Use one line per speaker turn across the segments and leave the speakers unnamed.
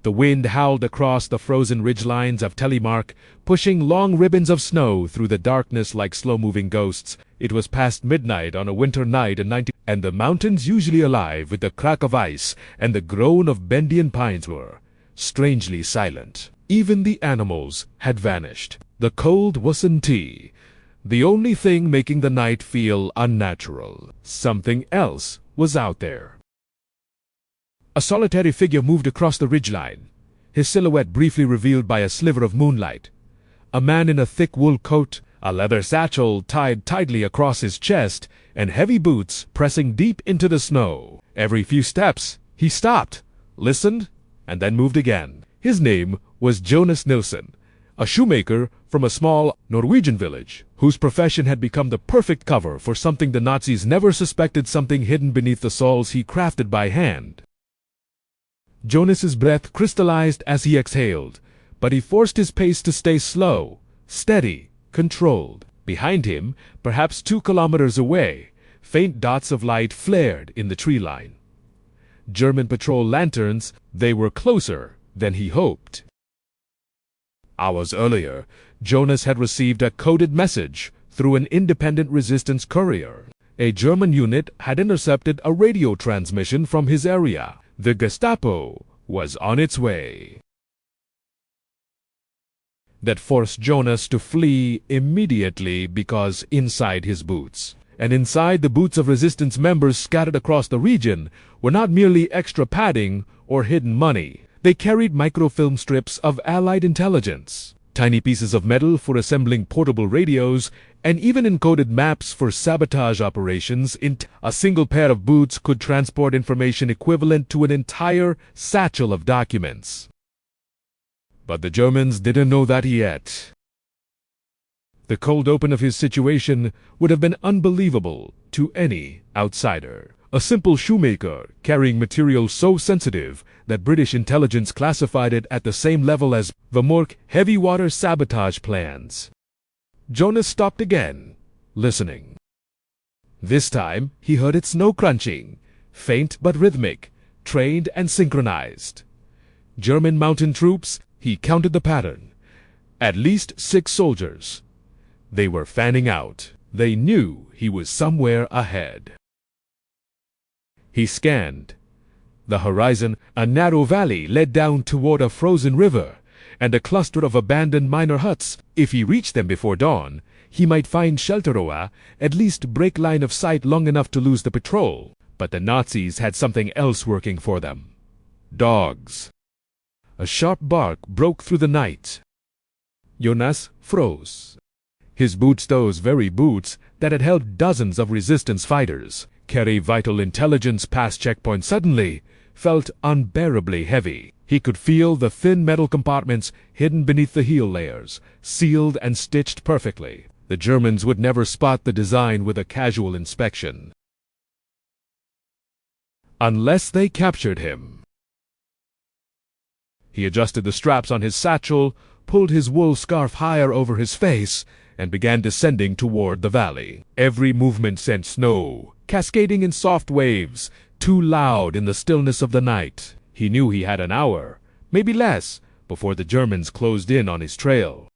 The wind howled across the frozen ridgelines of Telemark, pushing long ribbons of snow through the darkness like slow-moving ghosts. It was past midnight on a winter night in 19... and the mountains, usually alive with the crack of ice and the groan of Bendian pines, were strangely silent. Even the animals had vanished. The cold wasn't tea, the only thing making the night feel unnatural. Something else was out there. A solitary figure moved across the ridgeline, his silhouette briefly revealed by a sliver of moonlight. A man in a thick wool coat, a leather satchel tied tightly across his chest, and heavy boots pressing deep into the snow. Every few steps, he stopped, listened, and then moved again. His name was Jonas Nilsson, a shoemaker from a small Norwegian village, whose profession had become the perfect cover for something the Nazis never suspected, something hidden beneath the soles he crafted by hand. Jonas's breath crystallized as he exhaled, but he forced his pace to stay slow, steady, controlled. Behind him, perhaps 2 kilometers away, faint dots of light flared in the tree line. German patrol lanterns, they were closer than he hoped. Hours earlier, Jonas had received a coded message through an independent resistance courier. A German unit had intercepted a radio transmission from his area. The Gestapo was on its way. That forced Jonas to flee immediately, because inside his boots, and inside the boots of resistance members scattered across the region, were not merely extra padding or hidden money. They carried microfilm strips of Allied intelligence, tiny pieces of metal for assembling portable radios, and even encoded maps for sabotage operations. A single pair of boots could transport information equivalent to an entire satchel of documents. But the Germans didn't know that yet. The cold open of his situation would have been unbelievable to any outsider. A simple shoemaker carrying material so sensitive that British intelligence classified it at the same level as Vemork heavy water sabotage plans. Jonas stopped again, listening. This time he heard it snow crunching, faint but rhythmic, trained and synchronized. German mountain troops, he counted the pattern. At least 6 soldiers. They were fanning out. They knew he was somewhere ahead. He scanned. The horizon, a narrow valley led down toward a frozen river, and a cluster of abandoned miner huts. If he reached them before dawn, he might find shelter or at least break line of sight long enough to lose the patrol. But the Nazis had something else working for them. Dogs. A sharp bark broke through the night. Jonas froze. His boots, those very boots that had held dozens of resistance fighters, carry vital intelligence past checkpoints, suddenly felt unbearably heavy. He could feel the thin metal compartments hidden beneath the heel layers, sealed and stitched perfectly. The Germans would never spot the design with a casual inspection. Unless they captured him. He adjusted the straps on his satchel, pulled his wool scarf higher over his face, and began descending toward the valley. Every movement sent snow, cascading in soft waves, too loud in the stillness of the night. He knew he had an hour, maybe less, before the Germans closed in on his trail.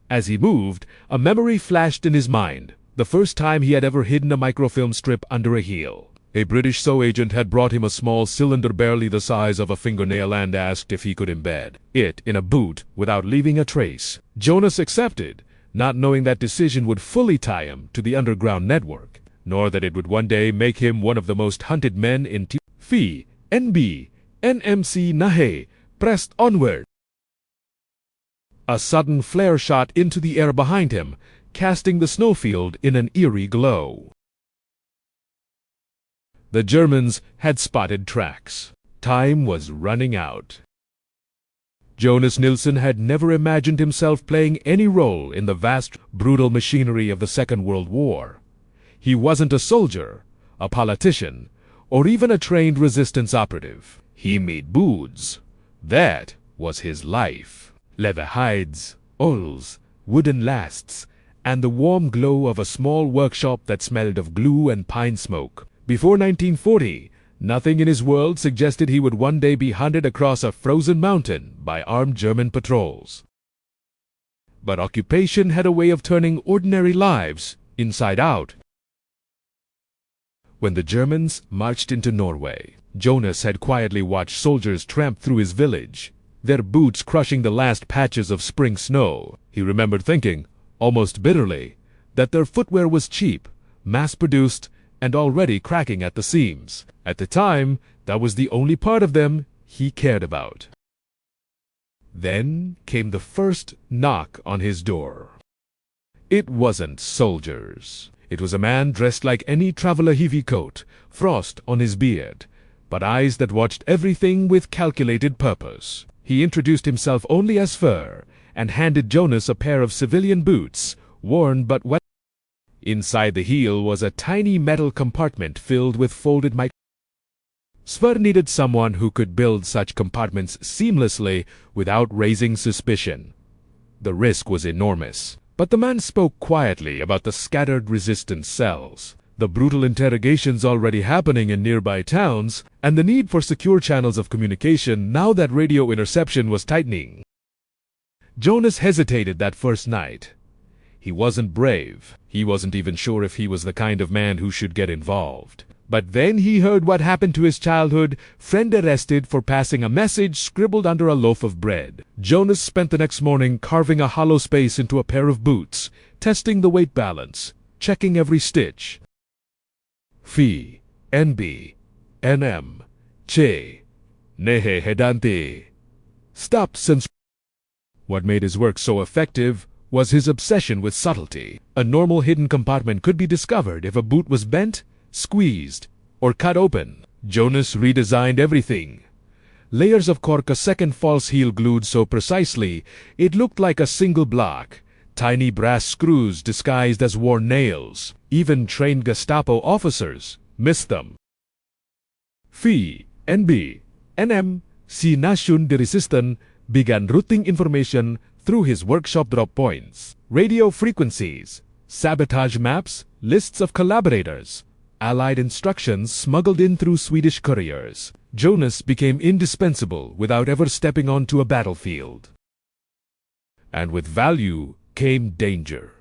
As he moved, a memory flashed in his mind, the first time he had ever hidden a microfilm strip under a heel. A British SO agent had brought him a small cylinder barely the size of a fingernail and asked if he could embed it in a boot without leaving a trace. Jonas accepted, not knowing that decision would fully tie him to the underground network, nor that it would one day make him one of the most hunted men in Phi, NB, NMC Nahe, pressed onward. A sudden flare shot into the air behind him, casting the snowfield in an eerie glow. The Germans had spotted tracks. Time was running out. Jonas Nilsson had never imagined himself playing any role in the vast, brutal machinery of the Second World War. He wasn't a soldier, a politician, or even a trained resistance operative. He made boots. That was his life. Leather hides, awls, wooden lasts, and the warm glow of a small workshop that smelled of glue and pine smoke. Before 1940, Nothing in his world suggested he would one day be hunted across a frozen mountain by armed German patrols. But occupation had a way of turning ordinary lives inside out. When the Germans marched into Norway, Jonas had quietly watched soldiers tramp through his village, their boots crushing the last patches of spring snow. He remembered thinking, almost bitterly, that their footwear was cheap, mass-produced, and already cracking at the seams. At the time, that was the only part of them he cared about. Then came the first knock on his door. It wasn't soldiers. It was a man dressed like any traveler heavy coat, frost on his beard, but eyes that watched everything with calculated purpose. He introduced himself only as Fur, and handed Jonas a pair of civilian boots, worn but wet. Inside the heel was a tiny metal compartment filled with folded mic. Sver needed someone who could build such compartments seamlessly without raising suspicion. The risk was enormous, but the man spoke quietly about the scattered resistance cells, the brutal interrogations already happening in nearby towns, and the need for secure channels of communication now that radio interception was tightening. Jonas hesitated that first night. He wasn't brave. He wasn't even sure if he was the kind of man who should get involved. But then he heard what happened to his childhood friend arrested for passing a message scribbled under a loaf of bread. Jonas spent the next morning carving a hollow space into a pair of boots, testing the weight balance, checking every stitch. Fi, NB, NM, Che, Nehe Hedante. Stop since. What made his work so effective was his obsession with subtlety. A normal hidden compartment could be discovered if a boot was bent, squeezed, or cut open. Jonas redesigned everything. Layers of cork, a second false heel glued so precisely it looked like a single block. Tiny brass screws disguised as worn nails. Even trained Gestapo officers missed them. Fi, NB, NM, Si Nation de Resistance began routing information through his workshop drop points, radio frequencies, sabotage maps, lists of collaborators, Allied instructions smuggled in through Swedish couriers. Jonas became indispensable without ever stepping onto a battlefield. And with value came danger.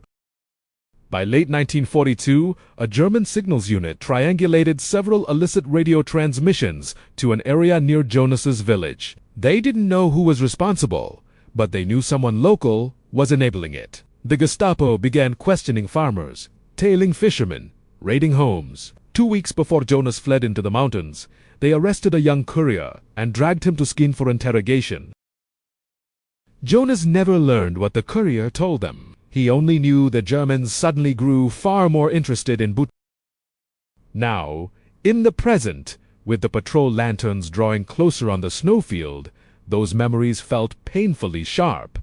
By late 1942, a German signals unit triangulated several illicit radio transmissions to an area near Jonas's village. They didn't know who was responsible, but they knew someone local was enabling it. The Gestapo began questioning farmers, tailing fishermen, raiding homes. 2 weeks before Jonas fled into the mountains, they arrested a young courier and dragged him to Skien for interrogation. Jonas never learned what the courier told them. He only knew the Germans suddenly grew far more interested in boot. Now, in the present, with the patrol lanterns drawing closer on the snowfield, those memories felt painfully sharp.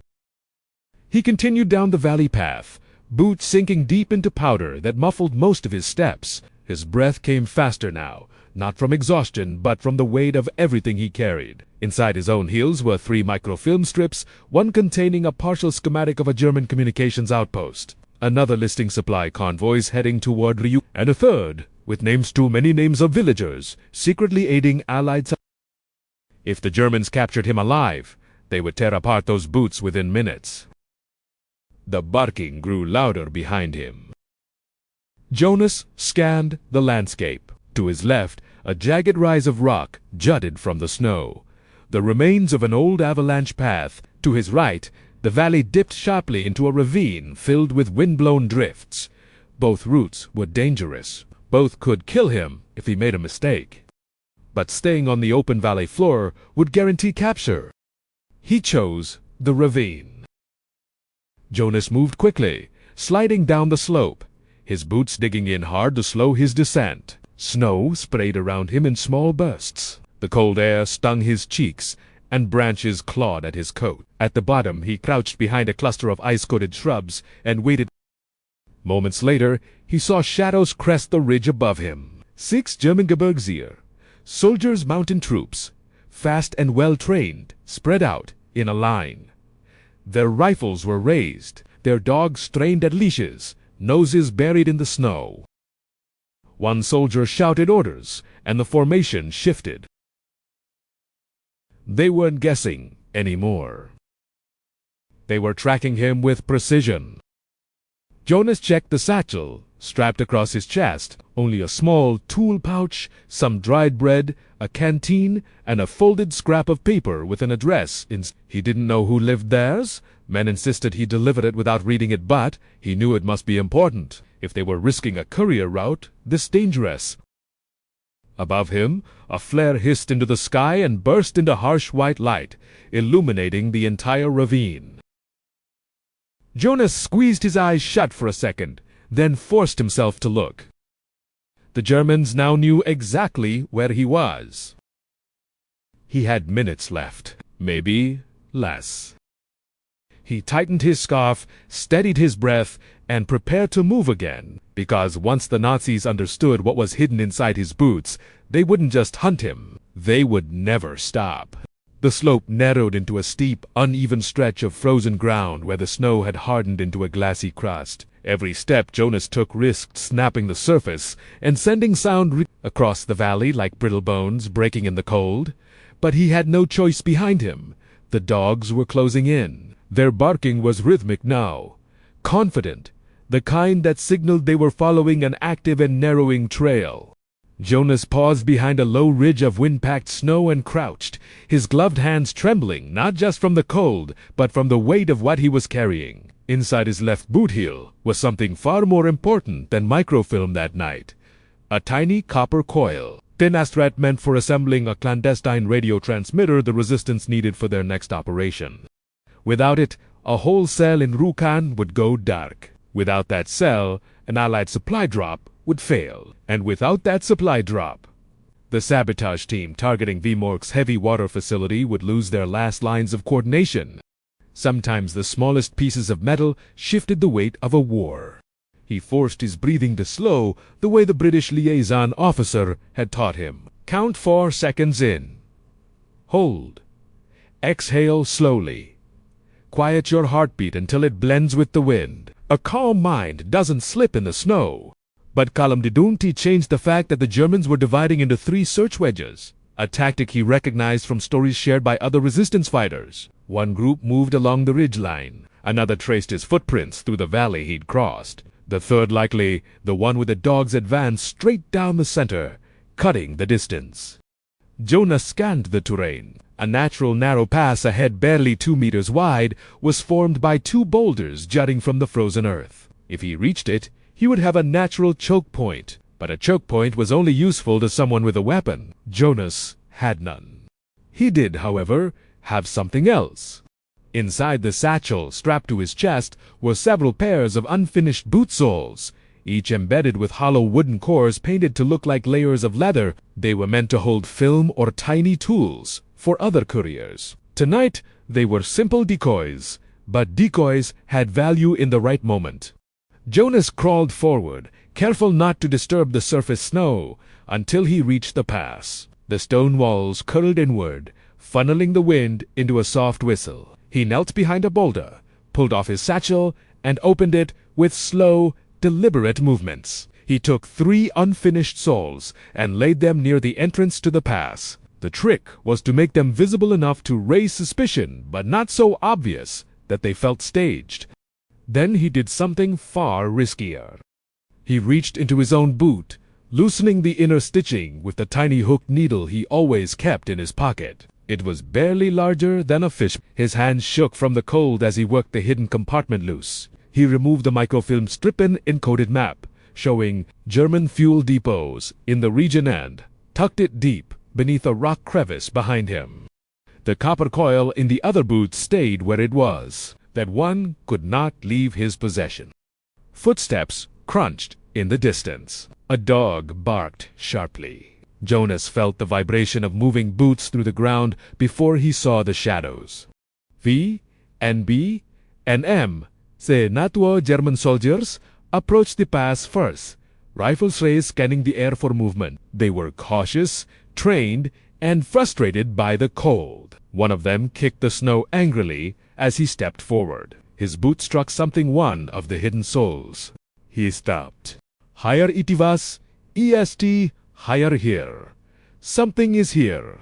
He continued down the valley path, boots sinking deep into powder that muffled most of his steps. His breath came faster now, not from exhaustion, but from the weight of everything he carried. Inside his own heels were 3 microfilm strips, one containing a partial schematic of a German communications outpost, another listing supply convoys heading toward Ryu, and a third, with names too many names of villagers, secretly aiding Allied. If the Germans captured him alive, they would tear apart those boots within minutes. The barking grew louder behind him. Jonas scanned the landscape. To his left, a jagged rise of rock jutted from the snow, the remains of an old avalanche path. To his right, the valley dipped sharply into a ravine filled with wind-blown drifts. Both routes were dangerous. Both could kill him if he made a mistake. But staying on the open valley floor would guarantee capture. He chose the ravine. Jonas moved quickly, sliding down the slope, his boots digging in hard to slow his descent. Snow sprayed around him in small bursts. The cold air stung his cheeks, and branches clawed at his coat. At the bottom, he crouched behind a cluster of ice-coated shrubs and waited. Moments later, he saw shadows crest the ridge above him. 6 German Gebirgsjäger, soldiers, mountain troops, fast and well-trained, spread out in a line. Their rifles were raised, their dogs strained at leashes, noses buried in the snow. One soldier shouted orders, and the formation shifted. They weren't guessing anymore. They were tracking him with precision. Jonas checked the satchel, strapped across his chest, only a small tool pouch, some dried bread, a canteen, and a folded scrap of paper with an address. He didn't know who lived there. Men insisted he deliver it without reading it, but he knew it must be important. If they were risking a courier route, this dangerous. Above him, a flare hissed into the sky and burst into harsh white light, illuminating the entire ravine. Jonas squeezed his eyes shut for a second, then forced himself to look. The Germans now knew exactly where he was. He had minutes left, maybe less. He tightened his scarf, steadied his breath, and prepared to move again, because once the Nazis understood what was hidden inside his boots, they wouldn't just hunt him, they would never stop. The slope narrowed into a steep, uneven stretch of frozen ground where the snow had hardened into a glassy crust. Every step Jonas took risked snapping the surface and sending sound across the valley like brittle bones breaking in the cold. But he had no choice behind him. The dogs were closing in. Their barking was rhythmic now, confident, the kind that signaled they were following an active and narrowing trail. Jonas paused behind a low ridge of wind-packed snow and crouched, his gloved hands trembling not just from the cold, but from the weight of what he was carrying. Inside his left boot heel was something far more important than microfilm that night. A tiny copper coil, thin as thread meant for assembling a clandestine radio transmitter the resistance needed for their next operation. Without it, a whole cell in Rjukan would go dark. Without that cell, an Allied supply drop would fail. And without that supply drop, the sabotage team targeting Vemork's heavy water facility would lose their last lines of coordination. Sometimes the smallest pieces of metal shifted the weight of a war. He forced his breathing to slow the way the British liaison officer had taught him. Count 4 seconds in. Hold. Exhale slowly. Quiet your heartbeat until it blends with the wind. A calm mind doesn't slip in the snow. But Kalamdidunti changed the fact that the Germans were dividing into 3 search wedges, a tactic he recognized from stories shared by other resistance fighters. One group moved along the ridgeline. Another traced his footprints through the valley he'd crossed. The third, likely the one with the dogs, advanced straight down the center, cutting the distance. Jonas scanned the terrain. A natural narrow pass ahead, barely 2 meters wide, was formed by 2 boulders jutting from the frozen earth. If he reached it, he would have a natural choke point. But a choke point was only useful to someone with a weapon. Jonas had none. He did, however, have something else. Inside the satchel strapped to his chest were several pairs of unfinished boot soles, each embedded with hollow wooden cores painted to look like layers of leather. They were meant to hold film or tiny tools for other couriers. Tonight, they were simple decoys, but decoys had value in the right moment. Jonas crawled forward, careful not to disturb the surface snow, until he reached the pass. The stone walls curled inward, funneling the wind into a soft whistle. He knelt behind a boulder, pulled off his satchel, and opened it with slow, deliberate movements. He took 3 unfinished soles and laid them near the entrance to the pass. The trick was to make them visible enough to raise suspicion, but not so obvious that they felt staged. Then he did something far riskier. He reached into his own boot, loosening the inner stitching with the tiny hooked needle he always kept in his pocket. It was barely larger than a fish. His hands shook from the cold as he worked the hidden compartment loose. He removed the microfilm strip and encoded map, showing German fuel depots in the region, and tucked it deep beneath a rock crevice behind him. The copper coil in the other boot stayed where it was, that one could not leave his possession. Footsteps crunched in the distance. A dog barked sharply. Jonas felt the vibration of moving boots through the ground before he saw the shadows. V, and B, and M, the NATO German soldiers, approached the pass first, rifles raised, scanning the air for movement. They were cautious, trained, and frustrated by the cold. One of them kicked the snow angrily as he stepped forward. His boot struck one of the hidden soles. He stopped. Higher itivas, EST, higher here. Something is here.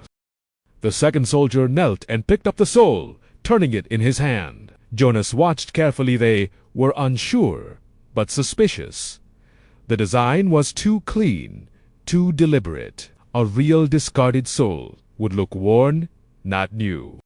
The second soldier knelt and picked up the soul, turning it in his hand. Jonas watched carefully. They were unsure, but suspicious. The design was too clean, too deliberate. A real discarded soul would look worn, not new.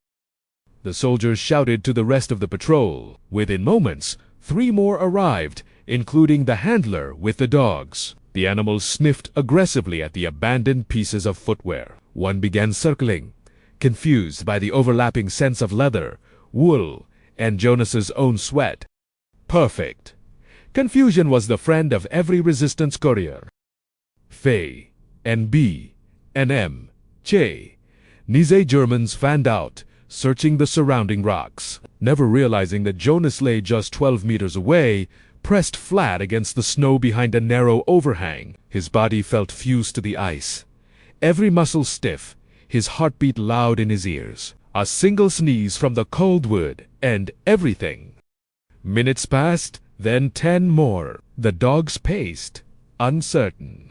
The soldiers shouted to the rest of the patrol. Within moments, 3 more arrived, including the handler with the dogs. The animals sniffed aggressively at the abandoned pieces of footwear. One began circling, confused by the overlapping scents of leather, wool, and Jonas's own sweat. Perfect. Confusion was the friend of every resistance courier. Faye, NB, NM, Che. Nize Germans fanned out, searching the surrounding rocks. Never realizing that Jonas lay just 12 meters away, pressed flat against the snow behind a narrow overhang. His body felt fused to the ice. Every muscle stiff, his heartbeat loud in his ears. A single sneeze from the cold wood, and everything. Minutes passed, then 10 more. The dogs paced, uncertain.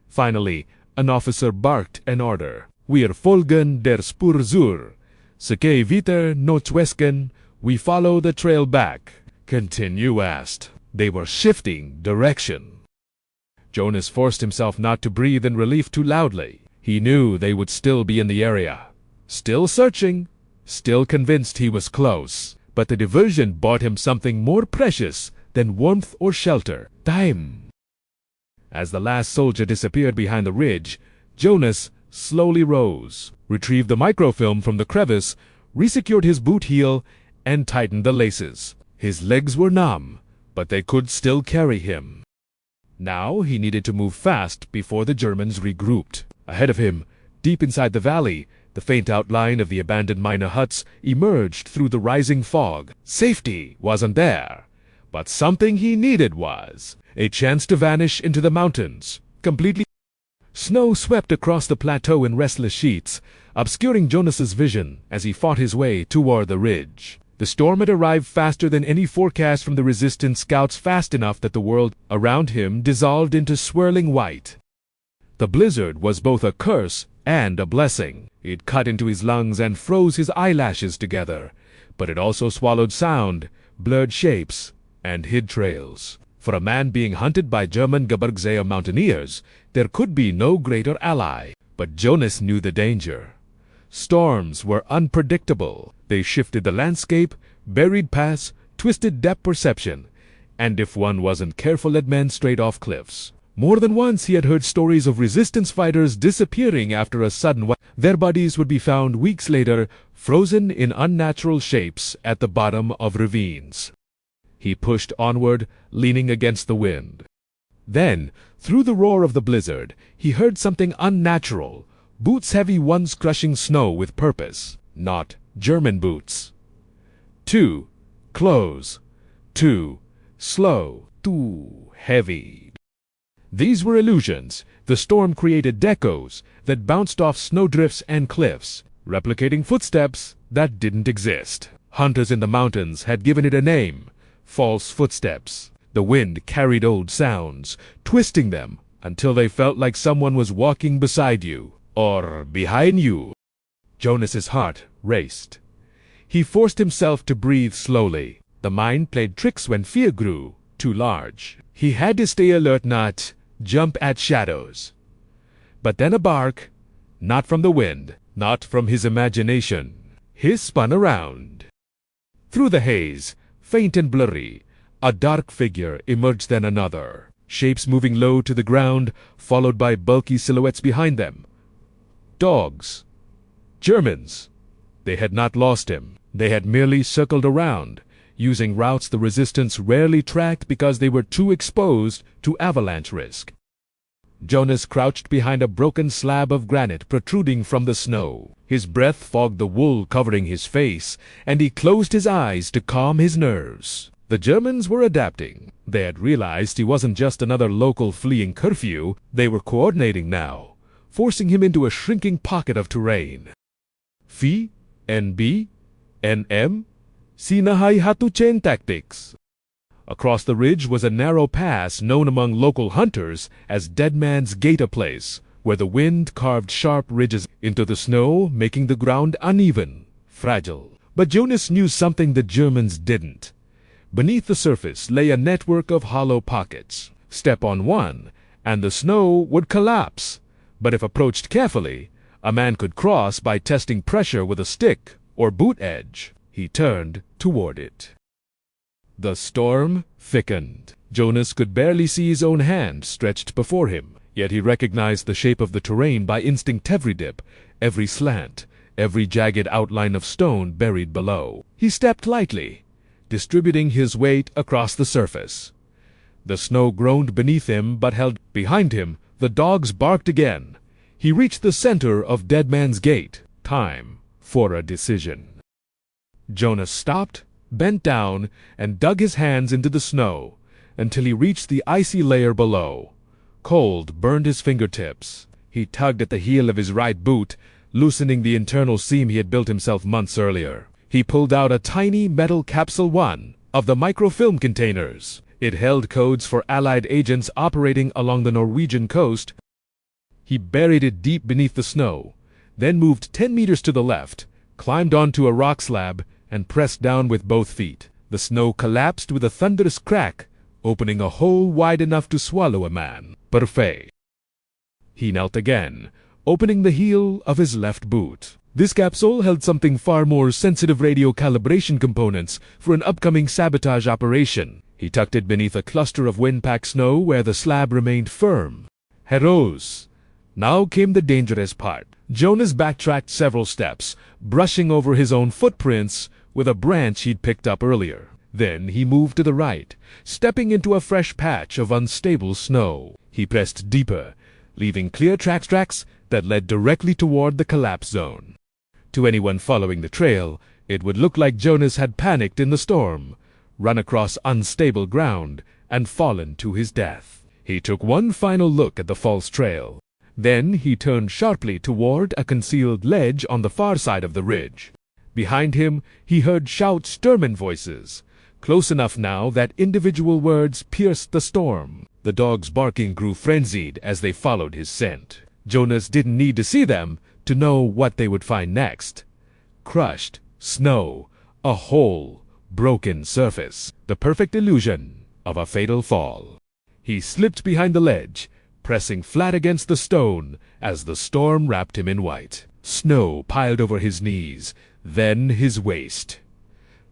Finally, an officer barked an order. Wir folgen der Spur zur. Seke weiter Nordwesten. We follow the trail back. Continue asked. They were shifting direction. Jonas forced himself not to breathe in relief too loudly. He knew they would still be in the area. Still searching, still convinced he was close. But the diversion bought him something more precious than warmth or shelter: time. As the last soldier disappeared behind the ridge, Jonas slowly rose, retrieved the microfilm from the crevice, resecured his boot heel, and tightened the laces. His legs were numb, but they could still carry him. Now he needed to move fast before the Germans regrouped. Ahead of him, deep inside the valley, the faint outline of the abandoned miner huts emerged through the rising fog. Safety wasn't there, but something he needed was a chance to vanish into the mountains, completely. Snow swept across the plateau in restless sheets, obscuring Jonas's vision as he fought his way toward the ridge. The storm had arrived faster than any forecast from the resistance scouts, fast enough that the world around him dissolved into swirling white. The blizzard was both a curse and a blessing. It cut into his lungs and froze his eyelashes together, but it also swallowed sound, blurred shapes, and hid trails. For a man being hunted by German Gebirgsjäger mountaineers, there could be no greater ally. But Jonas knew the danger. Storms were unpredictable. They shifted the landscape, buried paths, twisted depth perception, and if one wasn't careful, led men straight off cliffs. More than once he had heard stories of resistance fighters disappearing after a sudden. Their bodies would be found weeks later, frozen in unnatural shapes at the bottom of ravines. He pushed onward, leaning against the wind. Then, through the roar of the blizzard, he heard something unnatural. Boots, heavy ones crushing snow with purpose. Not German boots. Too close. Too slow. Too heavy. These were illusions. The storm created decos that bounced off snowdrifts and cliffs, replicating footsteps that didn't exist. Hunters in the mountains had given it a name: false footsteps. The wind carried old sounds, twisting them until they felt like someone was walking beside you, or behind you. Jonas's heart raced. He forced himself to breathe slowly. The mind played tricks when fear grew too large. He had to stay alert, not jump at shadows. But then a bark, not from the wind, not from his imagination. He spun around. Through the haze, faint and blurry, a dark figure emerged, then another. Shapes moving low to the ground, followed by bulky silhouettes behind them. Dogs. Germans. They had not lost him. They had merely circled around, using routes the resistance rarely tracked because they were too exposed to avalanche risk. Jonas crouched behind a broken slab of granite protruding from the snow. His breath fogged the wool covering his face, and he closed his eyes to calm his nerves. The Germans were adapting. They had realized he wasn't just another local fleeing curfew. They were coordinating now, forcing him into a shrinking pocket of terrain. Phi, NB, NM, Sinahay Hatu chain tactics. Across the ridge was a narrow pass known among local hunters as Dead Man's Gate, a place where the wind carved sharp ridges into the snow, making the ground uneven, fragile. But Jonas knew something the Germans didn't. Beneath the surface lay a network of hollow pockets. Step on one, and the snow would collapse. But if approached carefully, a man could cross by testing pressure with a stick or boot edge. He turned toward it. The storm thickened. Jonas could barely see his own hand stretched before him, yet he recognized the shape of the terrain by instinct. Every dip, every slant, every jagged outline of stone buried below. He stepped lightly, distributing his weight across the surface. The snow groaned beneath him but held. Behind him, the dogs barked again. He reached the center of Dead Man's Gate. Time for a decision. Jonas stopped, bent down, and dug his hands into the snow until he reached the icy layer below. Cold burned his fingertips. He tugged at the heel of his right boot, loosening the internal seam he had built himself months earlier. He pulled out a tiny metal capsule, one of the microfilm containers. It held codes for Allied agents operating along the Norwegian coast. He buried it deep beneath the snow, then moved 10 meters to the left, climbed onto a rock slab, and pressed down with both feet. The snow collapsed with a thunderous crack, opening a hole wide enough to swallow a man. Parfait. He knelt again, opening the heel of his left boot. This capsule held something far more sensitive: radio calibration components for an upcoming sabotage operation. He tucked it beneath a cluster of wind-packed snow where the slab remained firm. Heroes. Now came the dangerous part. Jonas backtracked several steps, brushing over his own footprints with a branch he'd picked up earlier. Then he moved to the right, stepping into a fresh patch of unstable snow. He pressed deeper, leaving clear tracks that led directly toward the collapse zone. To anyone following the trail, it would look like Jonas had panicked in the storm, run across unstable ground, and fallen to his death. He took one final look at the false trail. Then he turned sharply toward a concealed ledge on the far side of the ridge. Behind him, he heard shouts, German voices, close enough now that individual words pierced the storm. The dogs' barking grew frenzied as they followed his scent. Jonas didn't need to see them to know what they would find next. Crushed snow, a whole, broken surface, the perfect illusion of a fatal fall. He slipped behind the ledge, pressing flat against the stone as the storm wrapped him in white. Snow piled over his knees, then his waist.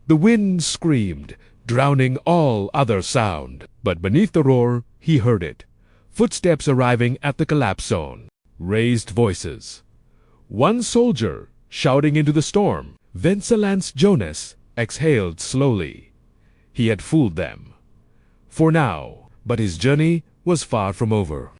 The wind screamed, drowning all other sound. But beneath the roar, he heard it. Footsteps arriving at the collapse zone. Raised voices. One soldier shouting into the storm. Venselance Jonas exhaled slowly. He had fooled them. For now. But his journey was far from over.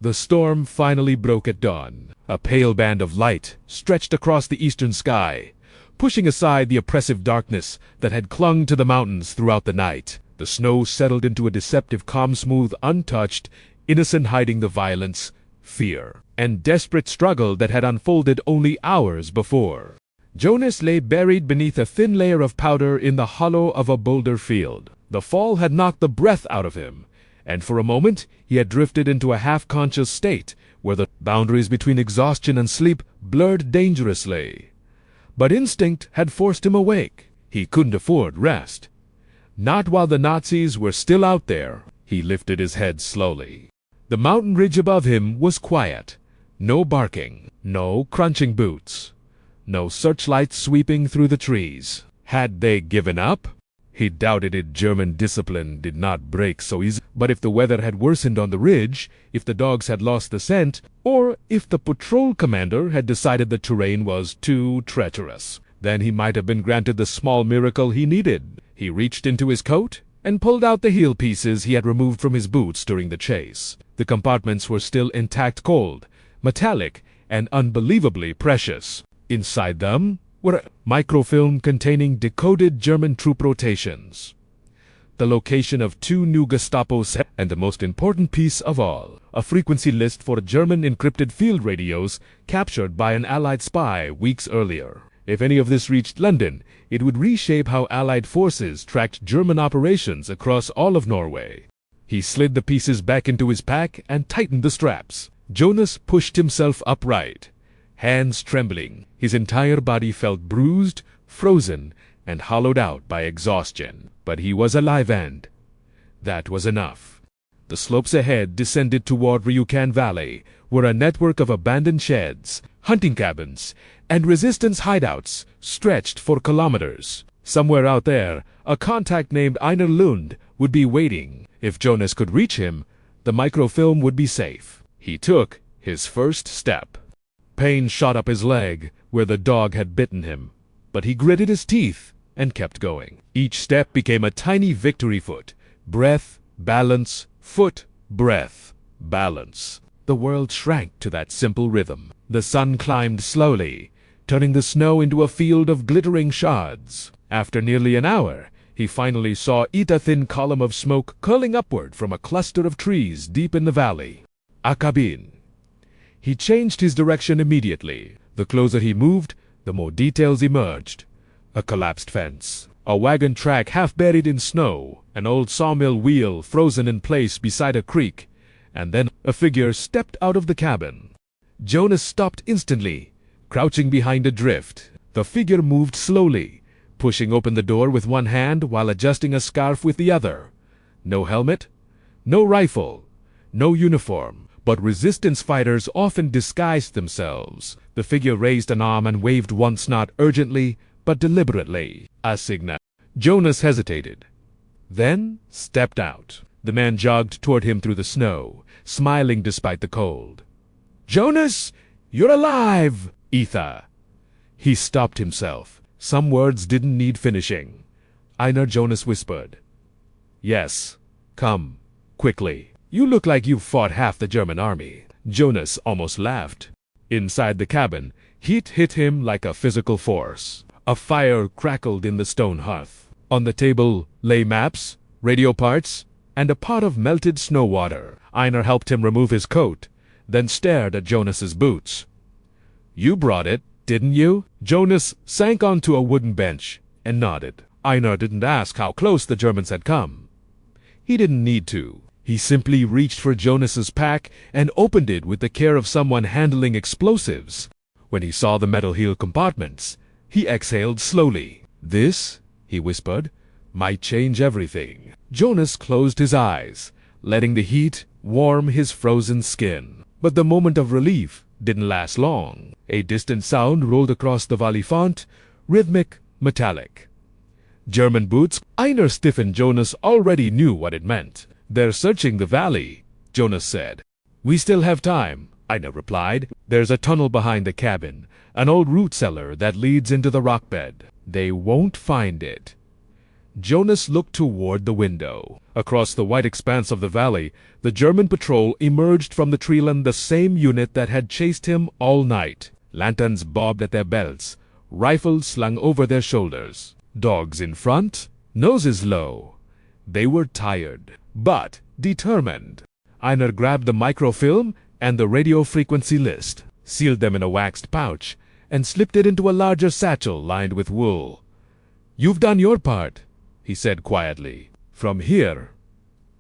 The storm finally broke at dawn. A pale band of light stretched across the eastern sky, pushing aside the oppressive darkness that had clung to the mountains throughout the night. The snow settled into a deceptive calm, smooth, untouched, innocent, hiding the violence, fear, and desperate struggle that had unfolded only hours before. Jonas lay buried beneath a thin layer of powder in the hollow of a boulder field. The fall had knocked the breath out of him, and for a moment he had drifted into a half-conscious state where the boundaries between exhaustion and sleep blurred dangerously. But instinct had forced him awake. He couldn't afford rest. Not while the Nazis were still out there. He lifted his head slowly. The mountain ridge above him was quiet. No barking, no crunching boots, no searchlights sweeping through the trees. Had they given up? He doubted it. German discipline did not break so easily. But if the weather had worsened on the ridge, if the dogs had lost the scent, or if the patrol commander had decided the terrain was too treacherous, then he might have been granted the small miracle he needed. He reached into his coat and pulled out the heel pieces he had removed from his boots during the chase. The compartments were still intact, cold, metallic, and unbelievably precious. Inside them were microfilm containing decoded German troop rotations, the location of 2 new Gestapo sets, and the most important piece of all, a frequency list for German encrypted field radios captured by an Allied spy weeks earlier. If any of this reached London, it would reshape how Allied forces tracked German operations across all of Norway. He slid the pieces back into his pack and tightened the straps. Jonas pushed himself upright, hands trembling. His entire body felt bruised, frozen, and hollowed out by exhaustion. But he was alive, and that was enough. The slopes ahead descended toward Ryukan Valley, where a network of abandoned sheds, hunting cabins, and resistance hideouts stretched for kilometers. Somewhere out there, a contact named Einar Lund would be waiting. If Jonas could reach him, the microfilm would be safe. He took his first step. Pain shot up his leg where the dog had bitten him, but he gritted his teeth and kept going. Each step became a tiny victory foot. Breath, balance, foot, breath, balance. The world shrank to that simple rhythm. The sun climbed slowly, turning the snow into a field of glittering shards. After nearly an hour, he finally saw a thin column of smoke curling upward from a cluster of trees deep in the valley. A cabin. He changed his direction immediately. The closer he moved, the more details emerged. A collapsed fence, a wagon track half buried in snow, an old sawmill wheel frozen in place beside a creek, and then a figure stepped out of the cabin. Jonas stopped instantly, crouching behind a drift. The figure moved slowly, pushing open the door with one hand while adjusting a scarf with the other. No helmet, no rifle, no uniform, but resistance fighters often disguised themselves. The figure raised an arm and waved once, not urgently, but deliberately. A signal. Jonas hesitated, then stepped out. The man jogged toward him through the snow, smiling despite the cold. "Jonas, you're alive!" Etha. He stopped himself. Some words didn't need finishing. Einar. Jonas whispered. "Yes, come, quickly. You look like you've fought half the German army." Jonas almost laughed. Inside the cabin, heat hit him like a physical force. A fire crackled in the stone hearth. On the table lay maps, radio parts, and a pot of melted snow water. Einar helped him remove his coat, then stared at Jonas's boots. "You brought it, didn't you?" Jonas sank onto a wooden bench and nodded. Einar didn't ask how close the Germans had come. He didn't need to. He simply reached for Jonas's pack and opened it with the care of someone handling explosives. When he saw the metal heel compartments, he exhaled slowly. "This," he whispered, "might change everything." Jonas closed his eyes, letting the heat warm his frozen skin. But the moment of relief didn't last long. A distant sound rolled across the valley font, rhythmic, metallic. German boots. Einar stiffened. Jonas already knew what it meant. "They're searching the valley," Jonas said. "We still have time," Einar replied. "There's a tunnel behind the cabin, an old root cellar that leads into the rock bed. They won't find it." Jonas looked toward the window. Across the white expanse of the valley, the German patrol emerged from the treeland, the same unit that had chased him all night. Lanterns bobbed at their belts, rifles slung over their shoulders. Dogs in front, noses low. They were tired, but determined. Einar grabbed the microfilm and the radio frequency list, sealed them in a waxed pouch, and slipped it into a larger satchel lined with wool. "You've done your part," he said quietly. "From here,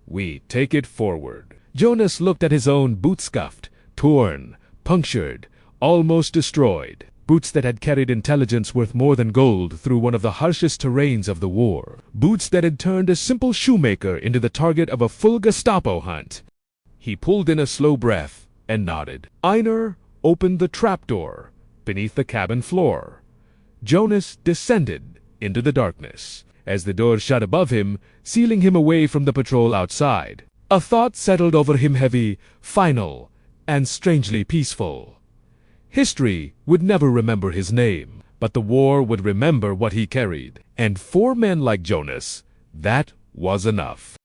we take it forward." Jonas looked at his own boots, scuffed, torn, punctured, almost destroyed. Boots that had carried intelligence worth more than gold through one of the harshest terrains of the war. Boots that had turned a simple shoemaker into the target of a full Gestapo hunt. He pulled in a slow breath and nodded. Einar opened the trapdoor beneath the cabin floor. Jonas descended into the darkness. As the door shut above him, sealing him away from the patrol outside, a thought settled over him, heavy, final, and strangely peaceful. History would never remember his name, but the war would remember what he carried. And for men like Jonas, that was enough.